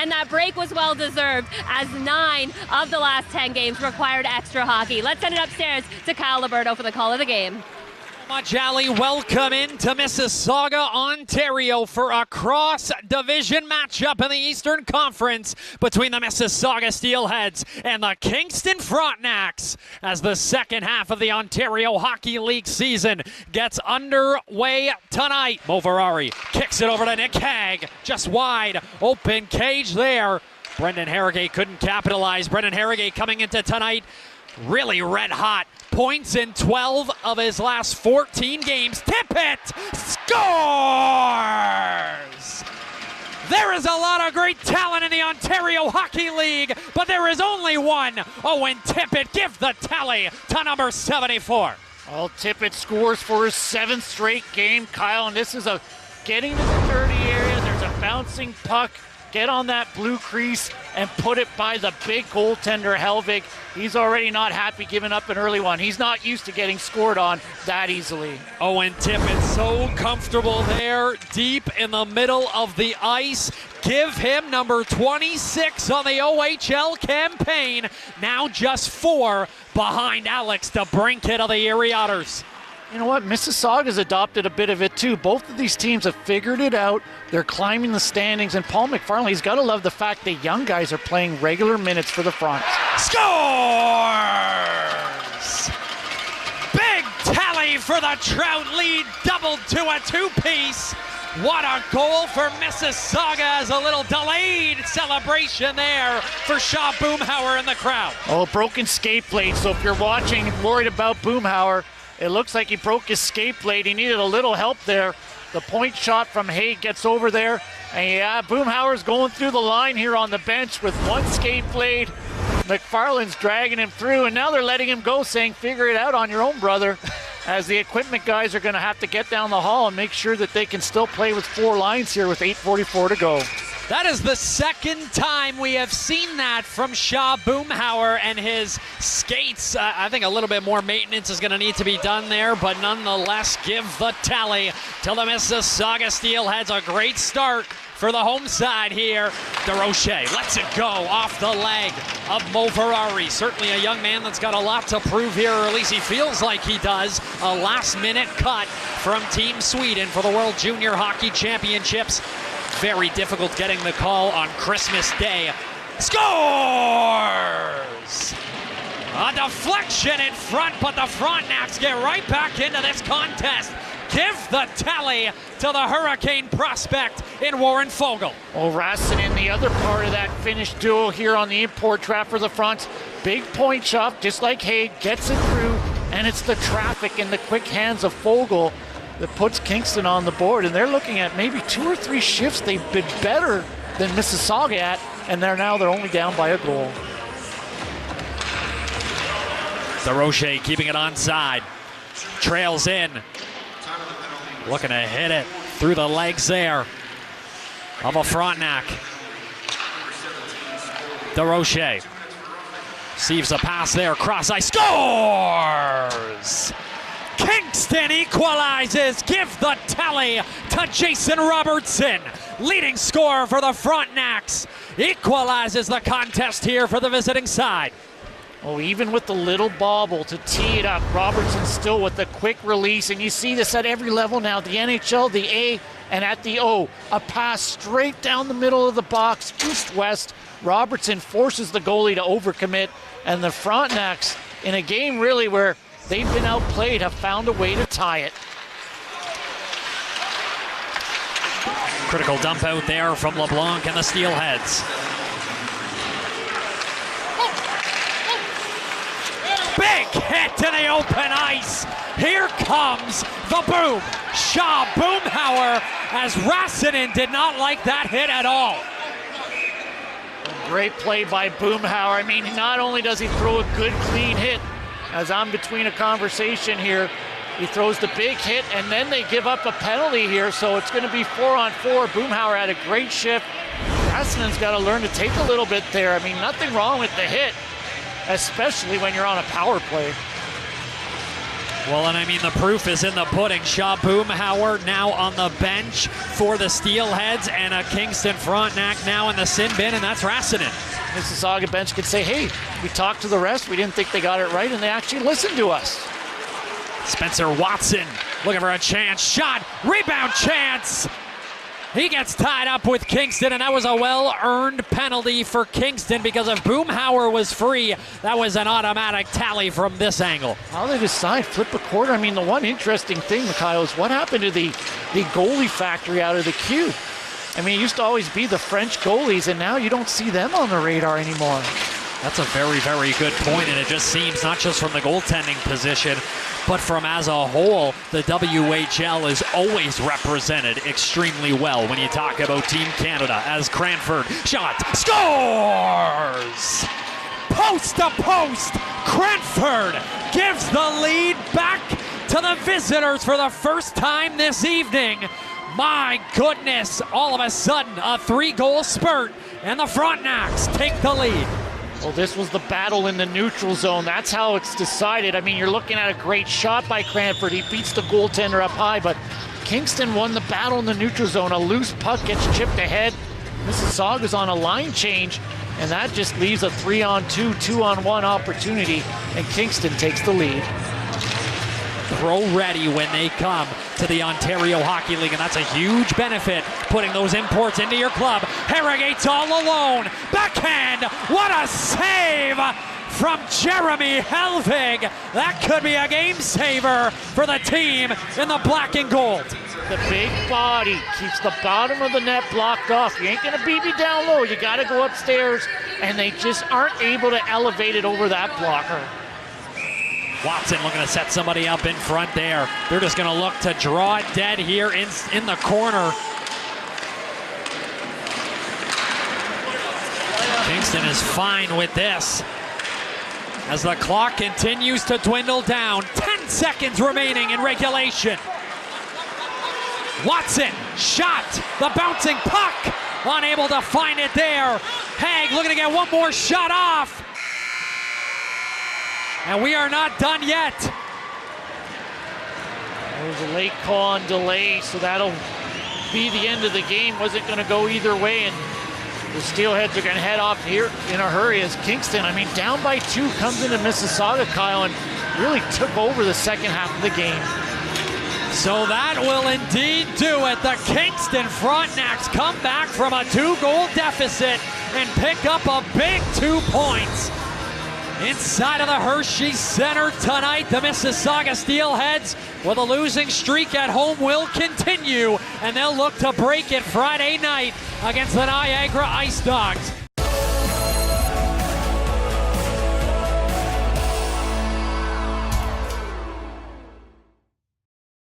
and that break was well deserved as 9 of the last 10 games required extra hockey. Let's send it upstairs to Kyle Liberto for the call of the game. Majali, welcome into Mississauga, Ontario for a cross-division matchup in the Eastern Conference between the Mississauga Steelheads and the Kingston Frontenacs as the second half of the Ontario Hockey League season gets underway tonight. Moverari kicks it over to Nick Hague, just wide open cage there. Brendan Harrogate couldn't capitalize. Brendan Harrogate coming into tonight really red hot. Points in 12 of his last 14 games. Tippett scores! There is a lot of great talent in the Ontario Hockey League, but there is only one. Owen Tippett, give the tally to number 74. Well, Tippett scores for his 7th straight game, Kyle, and this is a getting to the dirty area. There's a bouncing puck. Get on that blue crease and put it by the big goaltender, Helvig. He's already not happy giving up an early one. He's not used to getting scored on that easily. Owen Tippett so comfortable there, deep in the middle of the ice. Give him number 26 on the OHL campaign. Now just 4 behind Alex DeBrincat of the Erie Otters. You know what? Mississauga's adopted a bit of it too. Both of these teams have figured it out. They're climbing the standings, and Paul McFarland's got to love the fact that young guys are playing regular minutes for the Fronts. Scores! Big tally for the Trout, lead doubled to a 2-piece. What a goal for Mississauga as a little delayed celebration there for Shaw Boomhauer in the crowd. Oh, broken skate blade. So if you're watching and worried about Boomhauer, it looks like he broke his skate blade. He needed a little help there. The point shot from Hague gets over there. And yeah, Boomhauer's going through the line here on the bench with one skate blade. McFarland's dragging him through, and now they're letting him go, saying, figure it out on your own, brother. As the equipment guys are going to have to get down the hall and make sure that they can still play with 4 lines here with 8:44 to go. That is the second time we have seen that from Shaw Boomhauer and his skates. I think a little bit more maintenance is going to need to be done there, but nonetheless, give the tally to the Mississauga Steelheads. A great start for the home side here. DeRoche lets it go off the leg of Moverari. Certainly a young man that's got a lot to prove here, or at least he feels like he does. A last-minute cut from Team Sweden for the World Junior Hockey Championships. Very difficult getting the call on Christmas Day. Scores! A deflection in front, but the Frontenacs get right back into this contest. Give the tally to the Hurricane prospect in Warren Fogle. Oh, Rassinen, the other part of that finished duo here on the import trap for the Fronts. Big point shot, just like Hague, gets it through, and it's the traffic in the quick hands of Fogle that puts Kingston on the board, and they're looking at maybe 2 or 3 shifts they've been better than Mississauga at, and they're only down by a goal. DeRoche keeping it onside. Trails in. Looking to hit it through the legs there of a Frontenac. DeRoche receives a pass there, cross ice, scores! Kingston equalizes. Give the tally to Jason Robertson. Leading scorer for the Frontenacs. Equalizes the contest here for the visiting side. Oh, even with the little bobble to tee it up, Robertson still with the quick release, and you see this at every level now, the NHL, the A, and at the O. A pass straight down the middle of the box, east-west. Robertson forces the goalie to overcommit, and the Frontenacs, in a game really where they've been outplayed, have found a way to tie it. Critical dump out there from LeBlanc and the Steelheads. Big hit to the open ice. Here comes the boom. Shaw Boomhauer, as Rassinen did not like that hit at all. Great play by Boomhauer. I mean, not only does he throw a good, clean hit, as I'm between a conversation here, he throws the big hit, and then they give up a penalty here, so it's going to be 4-on-4. Boomhauer had a great shift. Rassinen's got to learn to take a little bit there. I mean, nothing wrong with the hit, especially when you're on a power play. Well, and I mean, the proof is in the pudding. Shaw Boomhauer now on the bench for the Steelheads, and a Kingston Frontenac now in the sin bin, and that's Rassinen. Mississauga bench could say, hey, we talked to the rest, we didn't think they got it right, and they actually listened to us. Spencer Watson looking for a chance. Shot, rebound chance. He gets tied up with Kingston, and that was a well-earned penalty for Kingston because if Boomhauer was free, that was an automatic tally from this angle. How they decide, flip a quarter. I mean, the one interesting thing, Mikhail, is what happened to the goalie factory out of the queue. I mean, it used to always be the French goalies, and now you don't see them on the radar anymore. That's a very, very good point, and it just seems not just from the goaltending position, but from as a whole, the WHL is always represented extremely well when you talk about Team Canada. As Cranford shot, scores! Post to post, Cranford gives the lead back to the visitors for the first time this evening. My goodness, all of a sudden, a 3-goal spurt, and the Frontenacs take the lead. Well, this was the battle in the neutral zone. That's how it's decided. I mean, you're looking at a great shot by Cranford. He beats the goaltender up high, but Kingston won the battle in the neutral zone. A loose puck gets chipped ahead. Mississauga's on a line change, and that just leaves a 3-on-2, 2-on-1 opportunity, and Kingston takes the lead. Throw ready when they come to the Ontario Hockey League, and that's a huge benefit, putting those imports into your club. Harrogate's all alone. Backhand, what a save from Jeremy Helvig. That could be a game saver for the team in the black and gold. The big body keeps the bottom of the net blocked off. You ain't gonna beat me down low. You gotta go upstairs, and they just aren't able to elevate it over that blocker. Watson looking to set somebody up in front there. They're just going to look to draw it dead here in the corner. Kingston is fine with this as the clock continues to dwindle down. 10 seconds remaining in regulation. Watson, shot, the bouncing puck, unable to find it there. Haig looking to get one more shot off. And we are not done yet. There was a late call on delay, so that'll be the end of the game. Wasn't going to go either way, and the Steelheads are going to head off here in a hurry as Kingston, I mean, down by 2, comes into Mississauga, Kyle, and really took over the second half of the game. So that will indeed do it. The Kingston Frontenacs come back from a 2-goal deficit and pick up a big 2 points. Inside of the Hershey Center tonight, the Mississauga Steelheads, with a losing streak at home, will continue, and they'll look to break it Friday night against the Niagara Ice Dogs.